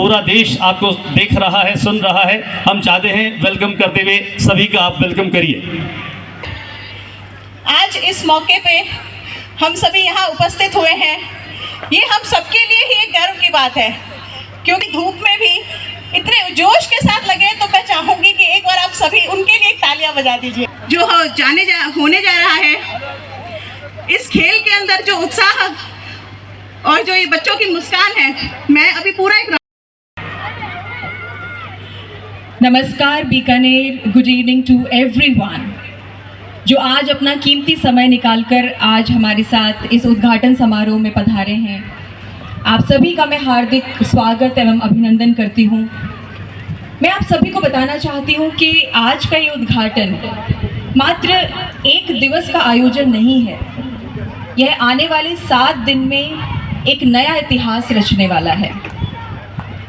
पूरा देश आपको देख रहा है, सुन रहा है। हम चाहते हैं वेलकम करते हुए सभी का आप वेलकम करिए। आज इस मौके पे हम सभी यहाँ उपस्थित हुए हैं, ये हम सबके लिए ही एक गर्व की बात है, क्योंकि धूप में भी इतने जोश के साथ लगे। तो मैं चाहूँगी कि एक बार आप सभी उनके लिए तालियां बजा दीजिए। जो होने जा रहा है, इस खेल के अंदर जो उत्साह और जो ये बच्चों की मुस्कान है, मैं अभी पूरा एक नमस्कार Bikaner, good evening to everyone जो आज अपना कीमती समय निकालकर आज हमारे साथ इस उद्घाटन समारोह में पधारे हैं। आप सभी का मैं हार्दिक स्वागत एवं अभिनंदन करती हूँ। मैं आप सभी को बताना चाहती हूँ कि आज का ये उद्घाटन मात्र एक दिवस का आयोजन नहीं है, यह आने वाले 7 दिन में एक नया इतिहास रचने वाला है।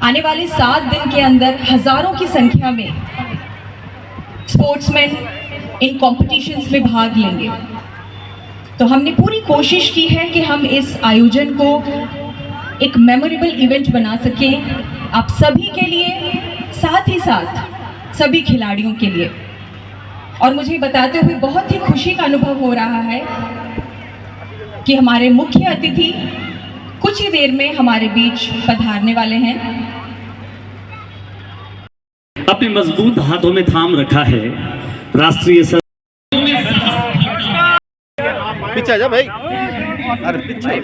आने वाले 7 दिन के अंदर हज़ारों की संख्या में स्पोर्ट्समैन इन कॉम्पिटिशन्स में भाग लेंगे। तो हमने पूरी कोशिश की है कि हम इस आयोजन को एक मेमोरेबल इवेंट बना सकें आप सभी के लिए, साथ ही साथ सभी खिलाड़ियों के लिए। और मुझे बताते हुए बहुत ही खुशी का अनुभव हो रहा है कि हमारे मुख्य अतिथि कुछ ही देर में हमारे बीच पधारने वाले हैं। अपने मजबूत हाथों में थाम रखा है राष्ट्रीय पीछे जा भाई, अरे पीछे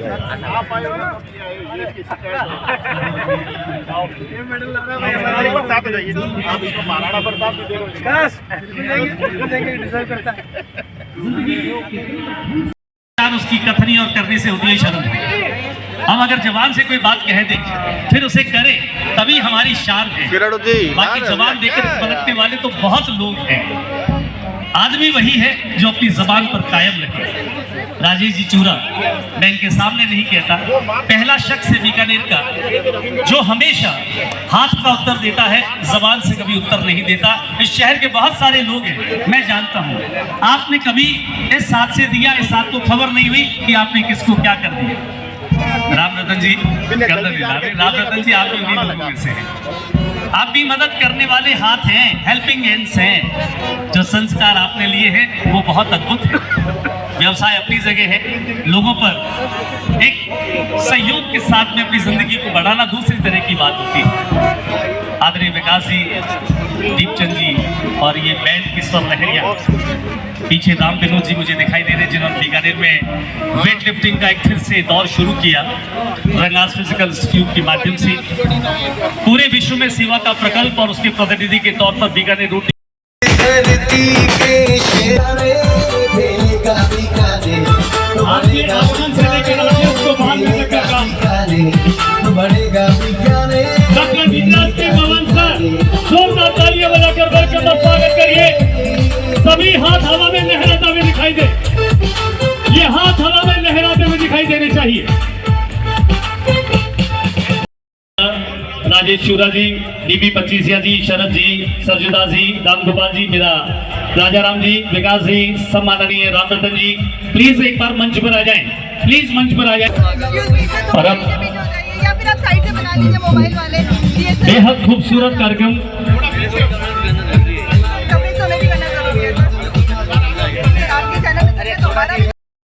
उसकी कथनी और करने से होती है शर्म। हम अगर जवान से कोई बात कह दें फिर उसे करें, तभी हमारी शान है। बाकी जवान देकर पलटने वाले तो बहुत लोग हैं। आदमी वही है जो अपनी जबान पर कायम रहे। राजेश जी चूरा, मैं इनके सामने नहीं कहता, पहला शख्स है बीकानेर का जो हमेशा हाथ का उत्तर देता है, जबान से कभी उत्तर नहीं देता। इस शहर के बहुत सारे लोग हैं, मैं जानता हूँ। आपने कभी इस हाथ से दिया, इस हाथ को खबर नहीं हुई कि आपने किसको क्या कर दिया। राम रतन जी, राम रतन जी आप भी उन्हीं लोगों में से हैं। आप भी मदद करने वाले हाथ हैं, हेल्पिंग हैंड्स हैं। जो संस्कार आपने लिए हैं वो बहुत अद्भुत है। व्यवसाय अपनी जगह है, लोगों पर एक सहयोग के साथ में अपनी जिंदगी को बढ़ाना दूसरी तरह की बात होती है। आदरणीय विकास जी, दीपचंद जी और ये बैंड किस्वर लहरिया, पीछे राम विनोद जी मुझे दिखाई दे रहे, जिन्होंने बीकानेर में वेट लिफ्टिंग का एक फिर से दौर शुरू किया रंगास फिजिकल इंस्टीट्यूट के माध्यम से। पूरे विश्व में सेवा का प्रकल्प और उसके प्रतिनिधि के तौर पर बीकानेर रोटी स्वागत करिए। सभी हाथ हवा में लहराते हुए दिखाई दे, ये हाथ हवा में लहराते हुए दिखाई देने चाहिए। राजेश चूरा जी, डीबी पच्चीसिया जी, शरद जी, सरजुदा जी, रामगोपाल जी, मेरा राजाराम जी, विकास जी, सम्माननीय राम रतन जी, प्लीज एक बार मंच पर आ जाएं, प्लीज मंच पर आ जाएं। और अब बेहद खूबसूरत कार्यक्रम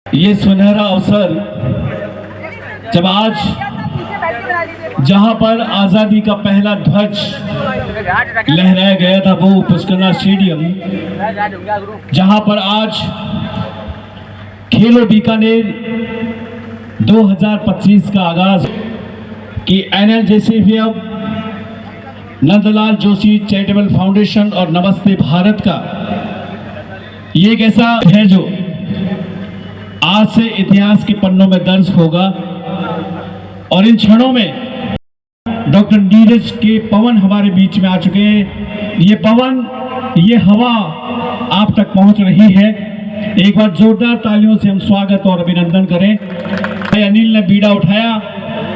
ये सुनहरा अवसर जब आज जहां पर आजादी का पहला ध्वज लहराया गया था वो पुष्करना स्टेडियम, जहां पर आज खेलो बीकानेर 2025 का आगाज की NLJCF, Nandlal Joshi charitable foundation और नमस्ते भारत का ये एक ऐसा है जो आज से इतिहास के पन्नों में दर्ज होगा। और इन क्षणों में डॉक्टर नीरज के पवन हमारे बीच में आ चुके हैं। ये पवन, ये हवा आप तक पहुंच रही है। एक बार जोरदार तालियों से हम स्वागत और अभिनंदन करें। अनिल ने बीड़ा उठाया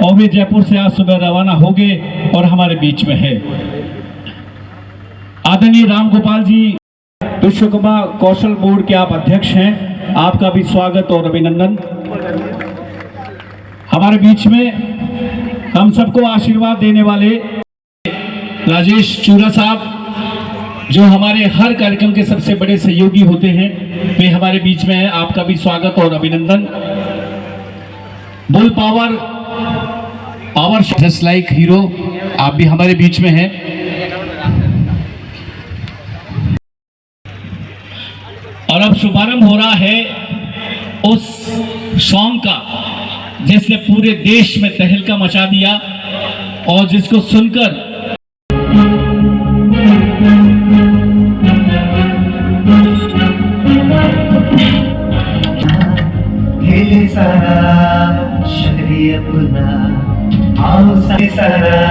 और वे जयपुर से आज सुबह रवाना हो गए और हमारे बीच में है। आदरणीय राम गोपाल जी, विश्वकर्मा कौशल बोर्ड के आप अध्यक्ष हैं, आपका भी स्वागत और अभिनंदन। हमारे बीच में हम सबको आशीर्वाद देने वाले राजेश चूरा साहब, जो हमारे हर कार्यक्रम के सबसे बड़े सहयोगी होते हैं, वे हमारे बीच में हैं। आपका भी स्वागत और अभिनंदन। Bull power just like hero, आप भी हमारे बीच में हैं। और अब शुभारंभ हो रहा है उस सॉन्ग का जिसने पूरे देश में तहलका मचा दिया और जिसको सुनकर सारा शक्री अपना, आओ सारा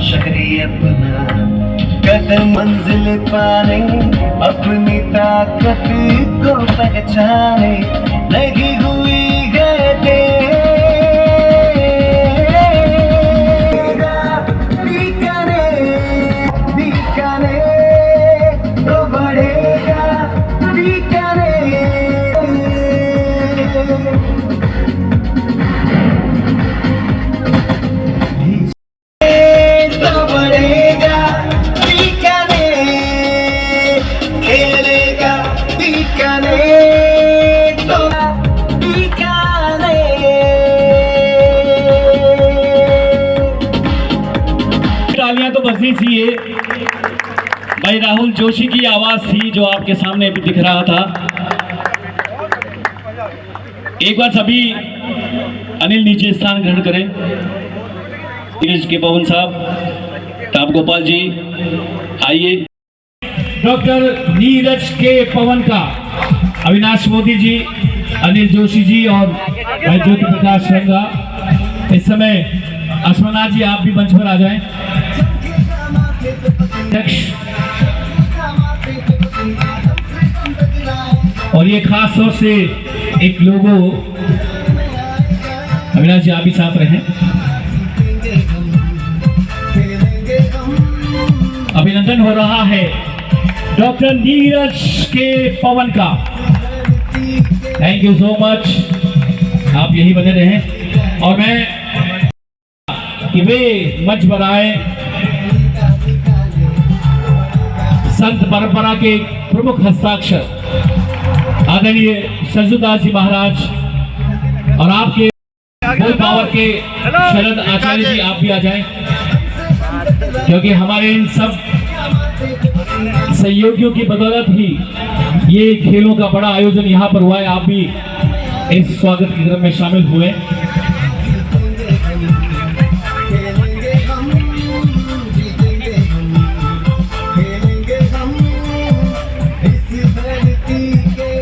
शक्री अपना, कदम मंजिल पाने अपनी ताकत को पहचाने, लगी हुई है बीकाने बीकाने तो बढ़ेगा बीकाने। तालियां तो बजनी थी। ये भाई राहुल जोशी की आवाज थी जो आपके सामने अभी दिख रहा था। एक बार सभी अनिल नीचे स्थान ग्रहण करें। नीरज के पवन साहब, ताप गोपाल जी आइए। डॉक्टर नीरज के पवन का अविनाश मोदी जी, अनिल जोशी जी और भाई ज्योति प्रकाश रंगा। इस समय अश्वनाथ जी आप भी मंच पर आ जाएं। और ये खास तौर से एक लोगो, अविनाश जी आप भी साथ रहें। अभिनंदन हो रहा है डॉक्टर नीरज के पवन का। थैंक यू सो मच, आप यही बने रहें। और मैं कि वे मंच पर आए संत परंपरा के प्रमुख हस्ताक्षर आदरणीय सरजुदास जी महाराज और आपके बुल पावर के शरद आचार्य जी, आप भी आ जाएं, क्योंकि हमारे इन सब सहयोगियों की बदौलत ही ये खेलों का बड़ा आयोजन यहाँ पर हुआ है। आप भी इस स्वागत के क्रम में शामिल हुए।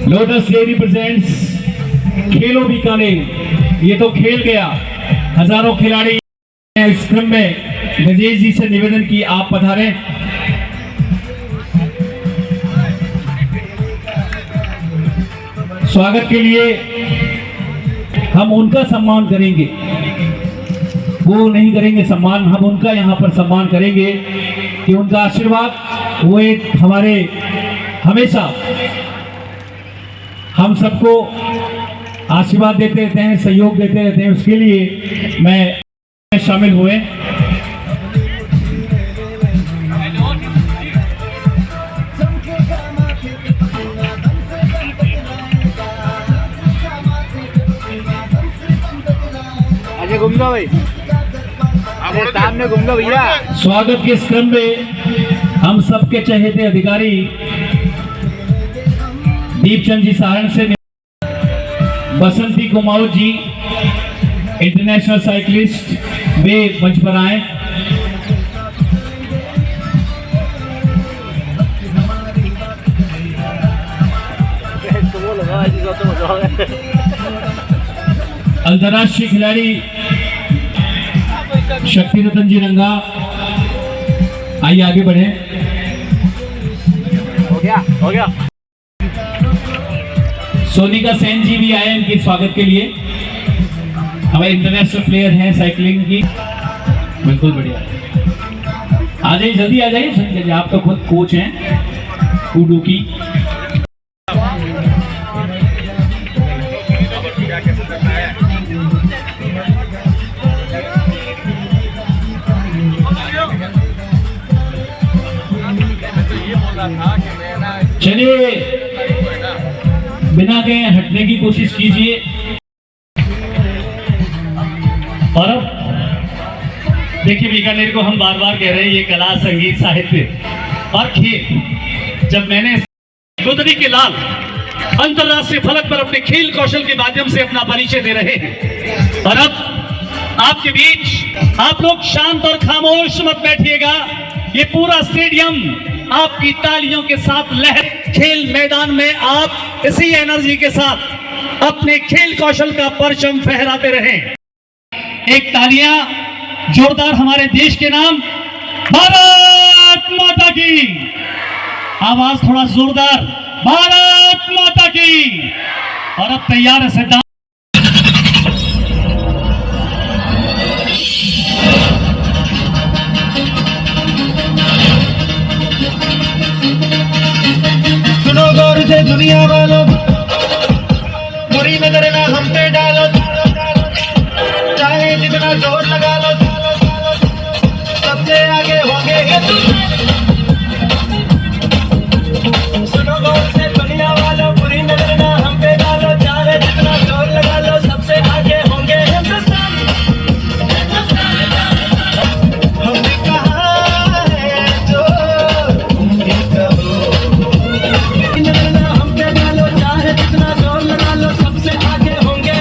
लोटस डेयरी प्रेजेंट्स खेलो बीकानेर। ये तो खेल गया, हजारों खिलाड़ी इस क्रम में। गजेश जी से निवेदन की आप पधारें। स्वागत के लिए हम उनका सम्मान करेंगे, वो नहीं करेंगे सम्मान, हम उनका यहाँ पर सम्मान करेंगे कि उनका आशीर्वाद वो एक हमारे हमेशा हम सबको आशीर्वाद देते रहते हैं, सहयोग देते रहते हैं। उसके लिए मैं शामिल हुए। आगे घूम लो भाई, सामने घूम लो भैया। स्वागत के इस क्रम में हम सबके चहेते अधिकारी दीपचंद जी सारण से, बसंती कुमार जी इंटरनेशनल साइकिलिस्ट, वे मंच पर आए। अंतर्राष्ट्रीय खिलाड़ी शक्ति रतन जी रंगा, आइए आगे बढ़े। हो गया। सोनिका सेन जी भी आए इनके स्वागत के लिए। हमारे इंटरनेशनल प्लेयर हैं साइकिलिंग की। बिल्कुल बढ़िया, आ जाइए, जल्दी आ जाइए, आप तो खुद कोच हैं कूडू की। चलिए बिना के हटने की कोशिश कीजिए। और अब देखिए, बीकानेर को हम बार बार कह रहे हैं ये कला, संगीत, साहित्य और खेल। जब मैंने गुदरी के लाल अंतरराष्ट्रीय फलक पर अपने खेल कौशल के माध्यम से अपना परिचय दे रहे हैं, और अब आपके बीच आप लोग शांत और खामोश मत बैठिएगा। ये पूरा स्टेडियम आपकी तालियों के साथ लहर, खेल मैदान में आप इसी एनर्जी के साथ अपने खेल कौशल का परचम फहराते रहें। एक तालियां जोरदार हमारे देश के नाम, भारत माता की। आवाज थोड़ा जोरदार, भारत माता की। और अब तैयार है सिद्धांत। सुनो गौर से दुनिया वालों, बुरी नजर ना हम पे डालो, चाहे जितना जोर लगा लो, सबसे आगे होंगे ये सुनो गौर से दुनिया वालों, बुरी नजर ना हम पे डालो, चाहे जितना जोर लगा लो, सबसे आगे होंगे हिंदुस्तान। हमने कहा है जो ये कहो, नजर ना हम पे डालो, चाहे जितना जोर लगा लो, सबसे आगे होंगे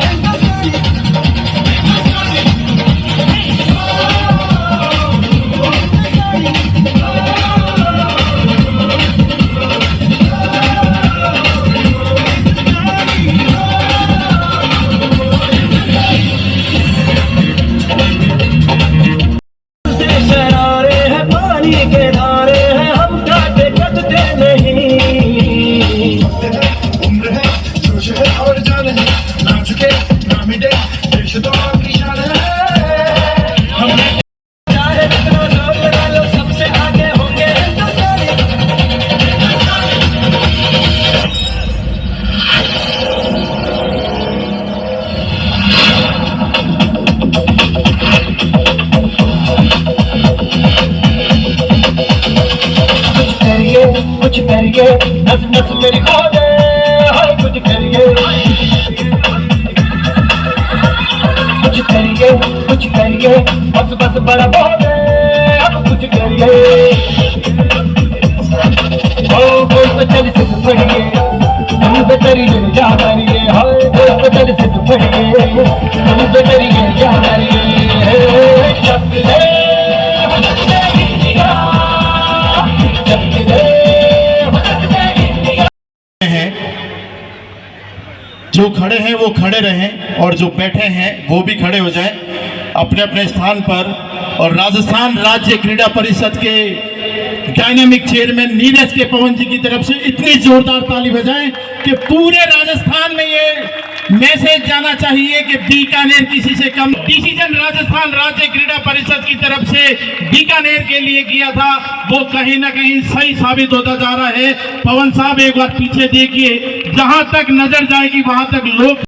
शरारे हैं, पानी के धारे हैं, हम काटे कटते नहीं। उम्र है, जोश है और जान है, ना झुके ना मिटे, देश तो आपकी शान है। हमने चाहे जितना जोर लगा लो, सबसे आगे होंगे हिंदुस्तानी। कुछ करिए, नस नस मेरी खो दे, हाय कुछ करिए, कुछ करिए, बस बस बड़ा बोल दे, अब कुछ करिए। ओ कोई बचल से पढ़िए, तुम बेतरी जा करिए, हाय कोई बचल से पढ़िए, तुम बेतरी जा करिए। चपले जो खड़े हैं वो खड़े रहें और जो बैठे हैं वो भी खड़े हो जाएं अपने अपने स्थान पर। और राजस्थान राज्य क्रीड़ा परिषद के डायनामिक चेयरमैन नीरज के पवन जी की तरफ से इतनी जोरदार ताली बजाएं कि पूरे राजस्थान में ये मैसेज जाना चाहिए कि बीकानेर किसी से कम। डिसीजन राजस्थान राज्य क्रीड़ा परिषद की तरफ से बीकानेर के लिए किया था, वो कहीं ना कहीं सही साबित होता जा रहा है। पवन साहब एक बार पीछे देखिए, जहां तक नजर जाएगी वहां तक लोग।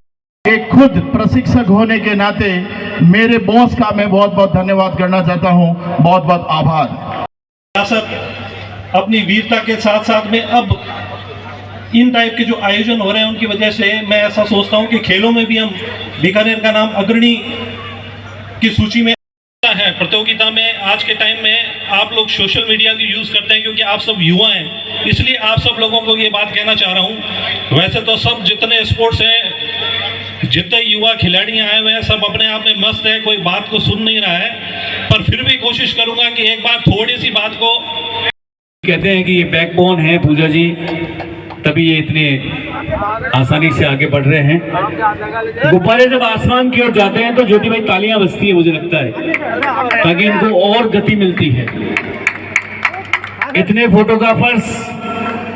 एक खुद प्रशिक्षक होने के नाते मेरे बॉस का मैं बहुत बहुत धन्यवाद करना चाहता हूं, बहुत बहुत आभार। अपनी वीरता के साथ साथ में अब इन टाइप के जो आयोजन हो रहे हैं उनकी वजह से मैं ऐसा सोचता हूं कि खेलों में भी हम बीकानेर का नाम अग्रणी की सूची में है। प्रतियोगिता में आज के टाइम में आप लोग सोशल मीडिया की यूज़ करते हैं क्योंकि आप सब युवा हैं, इसलिए आप सब लोगों को ये बात कहना चाह रहा हूँ। वैसे तो सब जितने स्पोर्ट्स हैं, जितने युवा खिलाड़ियाँ आए हुए हैं, सब अपने आप में मस्त है, कोई बात को सुन नहीं रहा है, पर फिर भी कोशिश करूँगा कि एक बार थोड़ी सी बात को कहते हैं कि ये बैकबोन है पूजा जी, तभी ये इतने आसानी से आगे बढ़ रहे हैं। गुब्बारे जब आसमान की ओर जाते हैं तो ज्योति भाई तालियां बजती है, मुझे लगता है, ताकि इनको और गति मिलती है। इतने फोटोग्राफर्स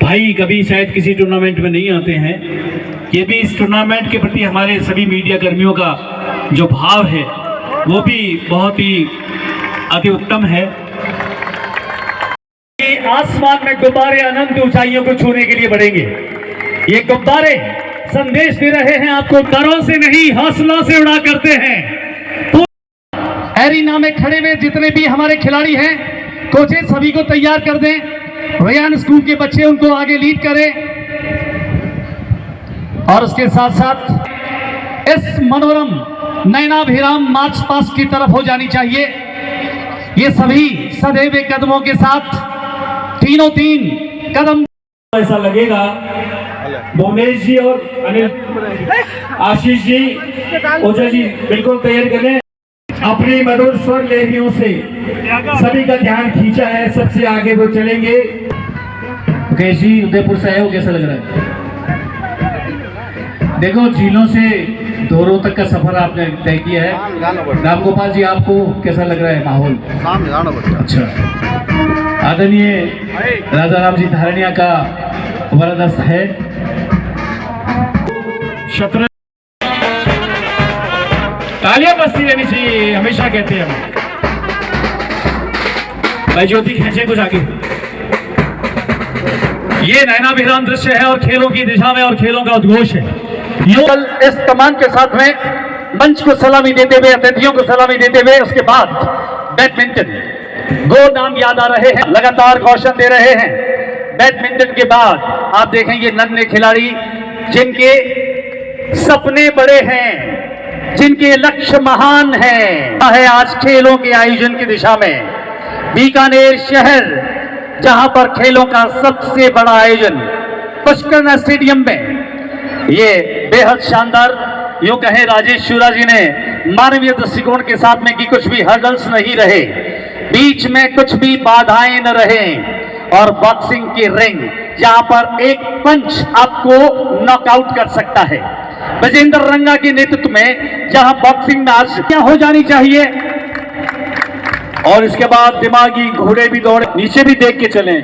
भाई कभी शायद किसी टूर्नामेंट में नहीं आते हैं। ये भी इस टूर्नामेंट के प्रति हमारे सभी मीडिया कर्मियों का जो भाव है वो भी बहुत ही अति उत्तम है। आसमान में गुब्बारे अनंत ऊंचाइयों को छूने के लिए बढ़ेंगे। ये गुब्बारे संदेश दे रहे हैं आपको, दरों से नहीं हौसलों से उड़ा करते हैं। एरिना में खड़े हुए जितने भी हमारे खिलाड़ी हैं, कोचेस सभी को तैयार कर दें। रेयान स्कूल के बच्चे उनको आगे लीड करें और उसके साथ साथ इस मनोरम नैनाभिराम मार्च पास्ट की तरफ हो जानी चाहिए। ये सभी सदैव कदमों के साथ तीनों तीन कदम। ऐसा लगेगा भुवनेश जी और अनिल आशीष जी ओझा जी बिल्कुल तैयार करें। अपनी मधुर स्वर लहरियों से सभी का ध्यान खींचा है, सबसे आगे वो चलेंगे। मुकेश जी उदयपुर से आए हो, कैसा लग रहा है? देखो झीलों से दोरों तक का सफर आपने तय किया है। राम गोपाल जी आपको कैसा लग रहा है माहौल? अच्छा, आदरणीय राजा राम जी धारणिया का वरदस्त है। शतरंज तालियां बजती रहनी चाहिए, हमेशा कहते हैं हम। भाई ज्योति खींचे कुछ आगे। ये नैनाभिराम दृश्य है और खेलों की दिशा में और खेलों का उद्घोष है। इस कमान के साथ में मंच को सलामी देते हुए, अतिथियों को सलामी देते हुए, उसके बाद बैडमिंटन गो नाम याद आ रहे हैं, लगातार कौशल दे रहे हैं। बैडमिंटन के बाद आप देखेंगे नन्हे खिलाड़ी जिनके सपने बड़े हैं, जिनके लक्ष्य महान हैं। आज खेलों के आयोजन की दिशा में बीकानेर शहर, जहां पर खेलों का सबसे बड़ा आयोजन पुष्कर स्टेडियम में, ये बेहद शानदार, यूं कहें राजेश शुरा जी ने मानवीय दृष्टिकोण के साथ में कि कुछ भी हर्डल्स नहीं रहे, बीच में कुछ भी बाधाएं न रहे, और बॉक्सिंग की रिंग जहां पर एक पंच आपको नॉकआउट कर सकता है। विजेंद्र रंगा के नेतृत्व में जहां बॉक्सिंग मैच क्या हो जानी चाहिए, और इसके बाद दिमागी घोड़े भी दौड़े। नीचे भी देख के चलें,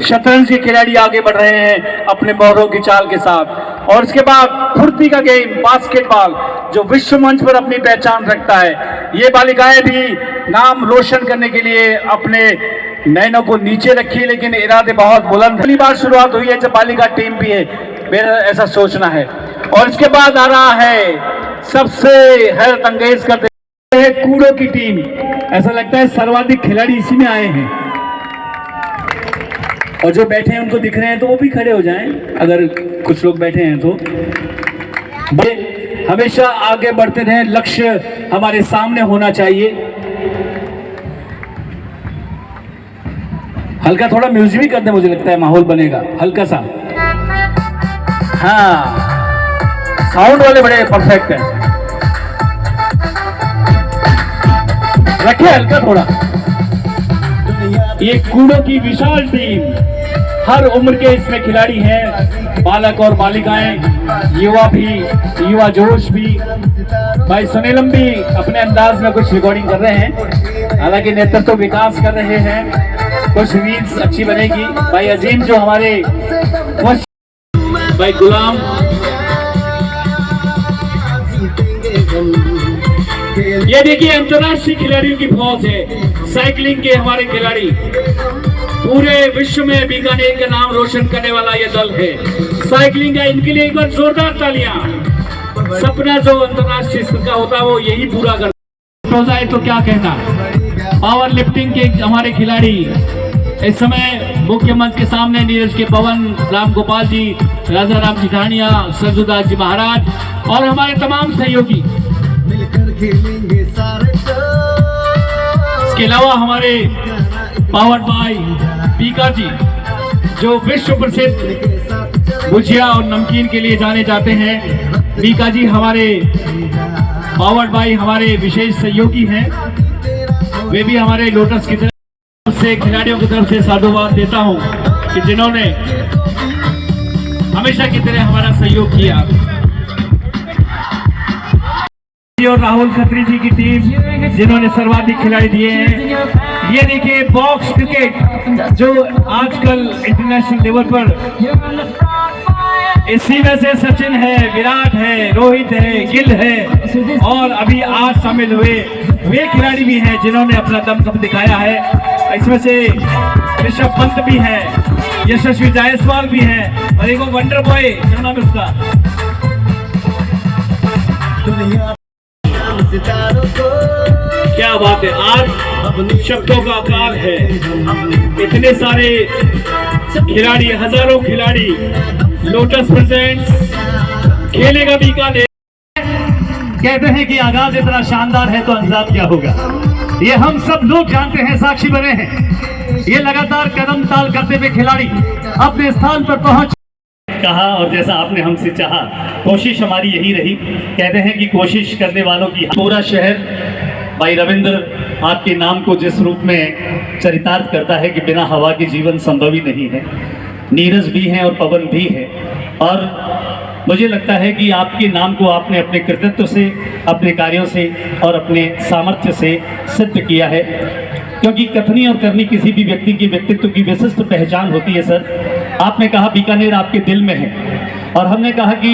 शतरंज के खिलाड़ी आगे बढ़ रहे हैं अपने मोहरों की चाल के साथ। और इसके बाद फुर्ती का गेम बास्केटबॉल, जो विश्व मंच पर अपनी पहचान रखता है। ये बालिकाएं भी नाम रोशन करने के लिए अपने नैनों को नीचे रखी, लेकिन इरादे बहुत बुलंद। पहली बार शुरुआत हुई है जब बालिका टीम भी है, मेरा ऐसा सोचना है। और इसके बाद आ रहा है सबसे हैरत अंगेज करते हैं कूड़ों की टीम। ऐसा लगता है सर्वाधिक खिलाड़ी इसी में आए हैं, और जो बैठे हैं उनको दिख रहे हैं तो वो भी खड़े हो जाएं, अगर कुछ लोग बैठे हैं तो। हमेशा आगे बढ़ते रहें, लक्ष्य हमारे सामने होना चाहिए। हल्का थोड़ा म्यूजिक भी करते, मुझे लगता है माहौल बनेगा हल्का सा। हाँ, साउंड वाले बड़े परफेक्ट हैं, रखे हल्का थोड़ा। ये कूड़ों की विशाल टीम, हर उम्र के इसमें खिलाड़ी हैं, बालक और बालिकाएं, युवा भी, युवा जोश भी। भाई सुनीलम भी अपने अंदाज में कुछ रिकॉर्डिंग कर रहे हैं, हालांकि नेतृत्व विकास कर रहे हैं, कुछ रील्स अच्छी बनेगी। भाई अजीम जो हमारे, भाई गुलाम, ये देखिए अंतर्राष्ट्रीय खिलाड़ियों की फौज है। साइकिलिंग के हमारे खिलाड़ी, पूरे विश्व में बीकानेर का नाम रोशन करने वाला ये दल है साइकिलिंग का। इनके लिए एक बार जोरदार तालियां। सपना जो अंतर्राष्ट्रीय स्तर का होता है वो यही पूरा करता है। तो क्या कहना, पावर लिफ्टिंग के हमारे खिलाड़ी इस समय मुख्य मंच के सामने नीरज के पवन, राम गोपाल जी, राजा राम जी धारणिया, सरजुदास जी महाराज और हमारे तमाम सहयोगी। इसके अलावा हमारे पावर्ड बाय पीका जी, जो विश्व प्रसिद्ध भुजिया और नमकीन के लिए जाने जाते हैं। पीका जी हमारे पावर्ड बाय हमारे विशेष सहयोगी हैं, वे भी हमारे लोटस की तरफ से खिलाड़ियों की तरफ से साधुवाद देता हूं कि जिन्होंने हमेशा की तरह हमारा सहयोग किया। और राहुल खत्री जी की टीम जिन्होंने सर्वाधिक खिलाड़ी दिए हैं। ये देखिए बॉक्स क्रिकेट जो आजकल इंटरनेशनल लेवल पर, इसी में से सचिन है, विराट है, रोहित है, गिल है और अभी आज शामिल हुए वे खिलाड़ी भी हैं जिन्होंने अपना दमखम दिखाया है। इसमें से ऋषभ पंत भी है, यशस्वी जायसवाल भी है और एक वंडर बॉय, क्या नाम है उसका, क्या बात है, आज शब्दों का अकाल है। इतने सारे खिलाड़ी, हजारों खिलाड़ी, लोटस प्रेजेंट्स खेलेगा बीकानेर। कहते हैं कि आगाज इतना शानदार है तो अंजाम क्या होगा, ये हम सब लोग जानते हैं, साक्षी बने हैं। ये लगातार कदम ताल करते हुए खिलाड़ी अपने स्थान पर पहुंच कहा, और जैसा आपने हमसे चाहा, कोशिश हमारी यही रही। कहते हैं कि कोशिश करने वालों की पूरा शहर भाई रविंद्र आपके नाम को जिस रूप में चरितार्थ करता है कि बिना हवा के जीवन संभव ही नहीं है। नीरज भी हैं और पवन भी है, और मुझे लगता है कि आपके नाम को आपने अपने कृतित्व से, अपने कार्यों से और अपने सामर्थ्य से सिद्ध किया है। क्योंकि कथनी और करनी किसी भी व्यक्ति की व्यक्तित्व की विशिष्ट पहचान होती है। सर, आपने कहा बीकानेर आपके दिल में है, और हमने कहा कि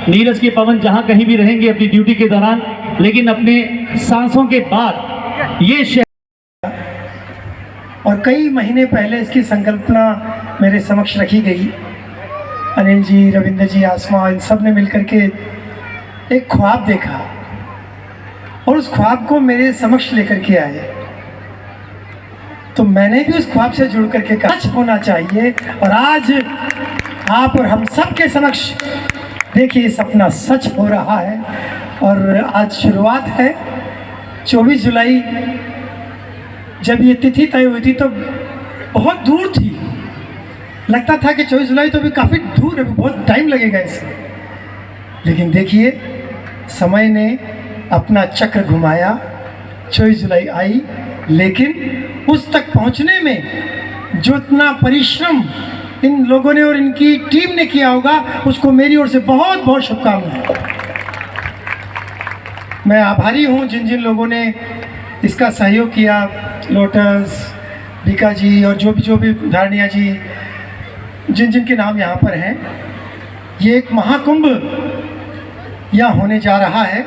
नीरज के पवन जहां कहीं भी रहेंगे अपनी ड्यूटी के दौरान, लेकिन अपने सांसों के बाद ये शहर, और कई महीने पहले इसकी संकल्पना मेरे समक्ष रखी गई। अनिल जी, रविंद्र जी, आसमा, इन सब ने मिलकर के एक ख्वाब देखा और उस ख्वाब को मेरे समक्ष लेकर के आए। तो मैंने भी उस ख्वाब से जुड़ करके सच होना चाहिए, और आज आप और हम सब के समक्ष देखिए ये सपना सच हो रहा है। और आज शुरुआत है। 24 जुलाई जब ये तिथि तय हुई थी तो बहुत दूर थी, लगता था कि 24 जुलाई तो भी काफ़ी दूर है, बहुत टाइम लगेगा इसमें। लेकिन देखिए समय ने अपना चक्र घुमाया, 24 जुलाई आई, लेकिन उस तक पहुंचने में जो इतना परिश्रम इन लोगों ने और इनकी टीम ने किया होगा, उसको मेरी ओर से बहुत बहुत शुभकामनाएं। मैं आभारी हूं जिन जिन लोगों ने इसका सहयोग किया, लोटस, बीका जी और जो भी धारणिया जी, जिन जिन के नाम यहाँ पर हैं। ये एक महाकुंभ यहाँ होने जा रहा है।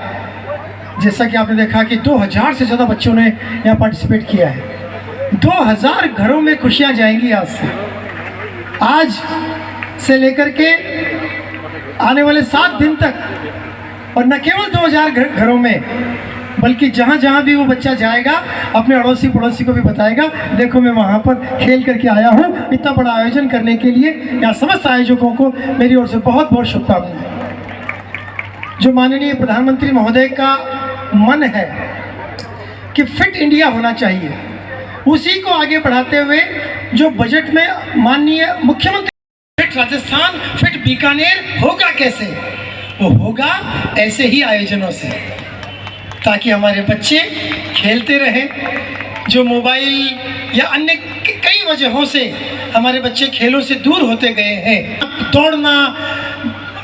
जैसा कि आपने देखा कि 2000 से ज़्यादा बच्चों ने यहाँ पार्टिसिपेट किया है। 2000 घरों में खुशियाँ जाएंगी आज से, आज से लेकर के आने वाले 7 दिन तक। और न केवल 2000 घरों में, बल्कि जहाँ जहाँ भी वो बच्चा जाएगा अपने अड़ोसी पड़ोसी को भी बताएगा, देखो मैं वहाँ पर खेल करके आया हूँ। इतना बड़ा आयोजन करने के लिए यहाँ समस्त आयोजकों को मेरी ओर से बहुत बहुत शुभकामनाएं। जो माननीय प्रधानमंत्री महोदय का मन है कि फिट इंडिया होना चाहिए, उसी को आगे बढ़ाते हुए जो बजट में माननीय मुख्यमंत्री फिट राजस्थान, फिट बीकानेर होगा कैसे? वो होगा ऐसे ही आयोजनों से, ताकि हमारे बच्चे खेलते रहें। जो मोबाइल या अन्य कई वजहों से हमारे बच्चे खेलों से दूर होते गए हैं, दौड़ना,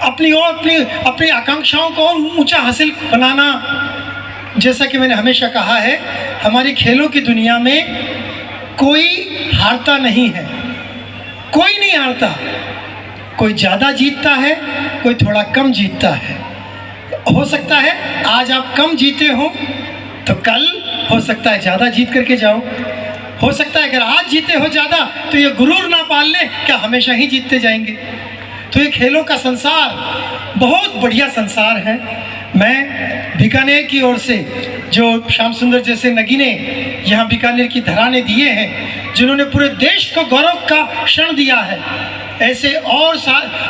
अपनी आकांक्षाओं को और ऊंचा हासिल बनाना। जैसा कि मैंने हमेशा कहा है, हमारी खेलों की दुनिया में कोई हारता नहीं है, कोई नहीं हारता। कोई ज़्यादा जीतता है, कोई थोड़ा कम जीतता है। हो सकता है आज आप कम जीते हो तो कल हो सकता है ज़्यादा जीत करके जाओ। हो सकता है अगर आज जीते हो ज़्यादा तो ये गुरूर ना पाल लें क्या हमेशा ही जीतते जाएंगे। तो ये खेलों का संसार बहुत बढ़िया संसार है। मैं बीकानेर की ओर से जो श्याम सुंदर जैसे नगीने यहाँ बीकानेर की धराने दिए हैं, जिन्होंने पूरे देश को गौरव का क्षण दिया है, ऐसे और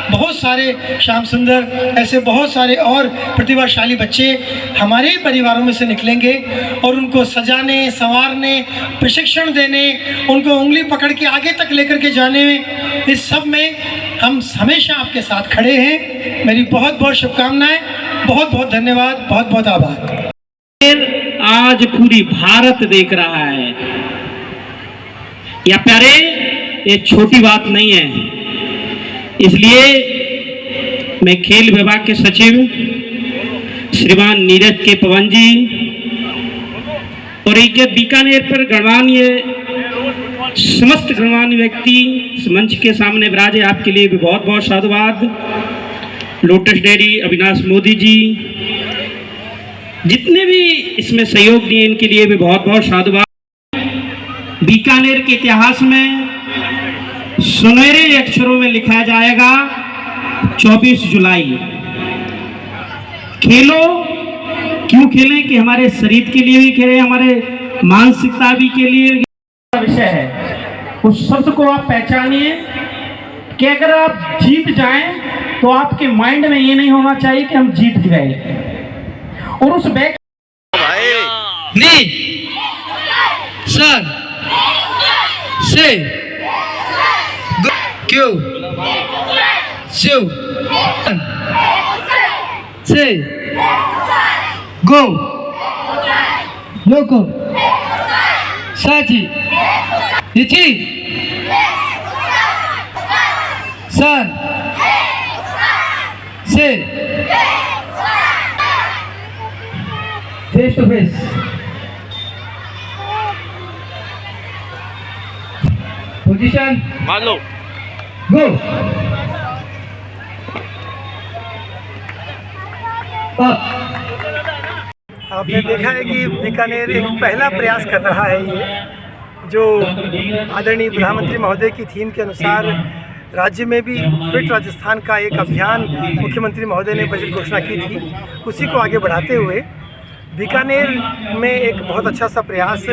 बहुत सारे श्याम सुंदर, ऐसे बहुत सारे और प्रतिभाशाली बच्चे हमारे ही परिवारों में से निकलेंगे और उनको सजाने, संवारने, प्रशिक्षण देने, उनको उंगली पकड़ के आगे तक लेकर के जाने में, इस सब में हम हमेशा आपके साथ खड़े हैं। मेरी बहुत बहुत शुभकामनाएं, बहुत बहुत धन्यवाद, बहुत बहुत आभार। आज पूरी भारत देख रहा है। या प्यारे, ये छोटी बात नहीं है। इसलिए मैं खेल विभाग के सचिव श्रीमान नीरज के पवन जी और एक बीकानेर पर गणमान्य समस्त गणमान्य व्यक्ति मंच के सामने विराजे, आपके लिए भी बहुत बहुत साधुवाद। लोटस डेयरी अविनाश मोदी जी, जितने भी इसमें सहयोग दिए इनके लिए भी बहुत बहुत साधुवाद। बीकानेर के इतिहास में सुनहरे अक्षरों में लिखा जाएगा 24 जुलाई। खेलो क्यों खेलें कि हमारे शरीर के लिए भी खेलें, हमारे मानसिकता भी के लिए विषय है। उस शब्द को आप पहचानिए कि अगर आप जीत जाएं तो आपके माइंड में ये नहीं होना चाहिए कि हम जीत गए, और उस बैक नी सन से क्यों से गो लोको साची इची सन से फेस टू फेस पोजीशन मान लो गो आपने देखा है कि बीकानेर एक पहला प्रयास कर रहा है, ये जो आदरणीय प्रधानमंत्री महोदय की थीम के अनुसार राज्य में भी फिट राजस्थान का एक अभियान मुख्यमंत्री महोदय ने बजट घोषणा की थी, उसी को आगे बढ़ाते हुए बीकानेर में एक बहुत अच्छा सा प्रयास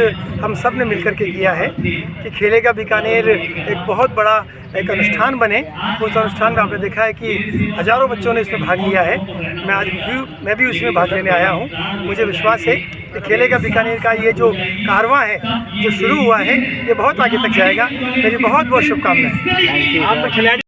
हम सब ने मिलकर के किया है कि खेलेगा बीकानेर एक बहुत बड़ा एक अनुष्ठान बने। उस अनुष्ठान में आपने देखा है कि हज़ारों बच्चों ने इसमें भाग लिया है। मैं भी उसमें भाग लेने आया हूँ। मुझे विश्वास है कि खेलेगा बीकानेर का ये जो कारवां है, जो शुरू हुआ है, ये बहुत आगे तक जाएगा। मेरी बहुत बहुत शुभकामनाएं। आप तो खिलाड़ी